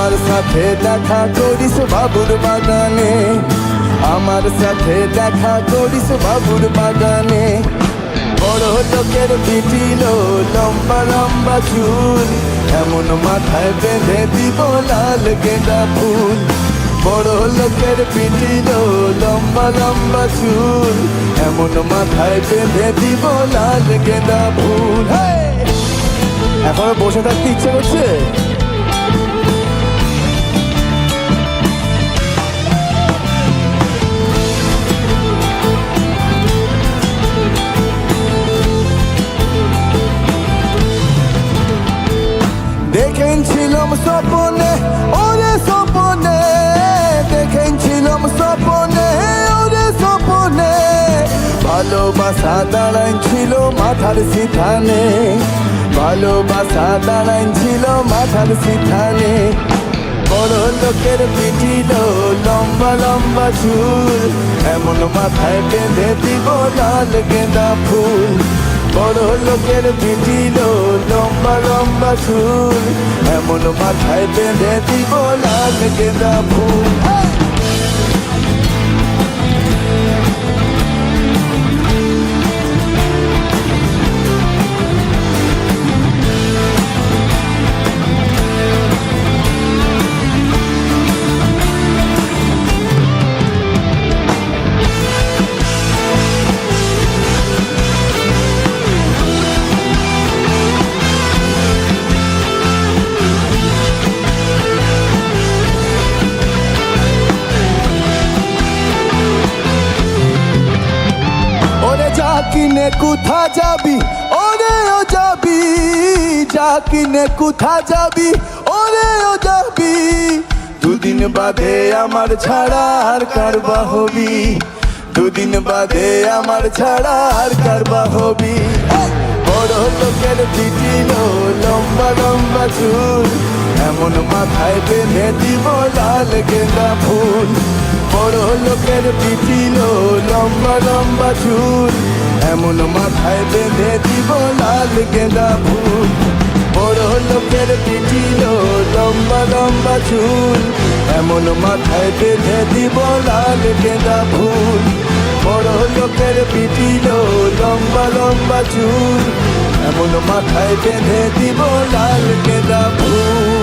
আমার সাথে দেখা করিস বাবুর বাগানে, আমার সাথে দেখা করিস বাবুর বাগানে। বড় লোকের পিটিল লম্বা লম্বা চুল, এমন মাথায় বেঁধে দিব লাল গেঁদা ফুল। বড় লোকের পিটিল লম্বা লম্বা চুল, এমন মাথায় বেঁধে দিব লাল গেঁদা ফুল। এখন বসে থাকতে ইচ্ছে করছে? দেখেছিলাম স্বপনে ওরে স্বপনে, দেখেছিলাম স্বপনে ওরে স্বপনে, ভালোবাসা দাঁড়াইছিল মাথার সিথানে, ভালোবাসা দাঁড়াইছিল মাথার সিথানে। বড় লোকের পিটিল লম্বা লম্বা চুল, এমন মাথায় বেঁধে দিব লাল গেঁদা ফুল। বড় লোকের পিটিল লম্বা লম্বা চুল, এমন মাথায় বেঁধে দিব লাল গেঁদা ফুল। কিনে কোথা যাবি ওরে ও যাবি, যা কিনে কোথা যাবি ওরে ও যাবি। দুদিন বাদে আমার ছাড়া আর কারবা হবি, দুদিন বাদে আমার ছাড়া আর কারবা হবি। বড় লোকের পিটিল লম্বা লম্বা চুল, এমন মাথায় বেঁধে দিব লাল গেঁদা ফুল। বড় লোকের পিটিল লম্বা লম্বা চুল, এমন মাথায় বেঁধে দিব লাল গেঁদা ফুল। বড় লোকের পিটিল লম্বা লম্বা চুল, এমন মাথায় বেঁধে দিব লাল গেঁদা ফুল। বড় লোকের পিটিল লম্বা লম্বা চুল, এমন মাথায় বেঁধে দিব লাল গেঁদা ফুল।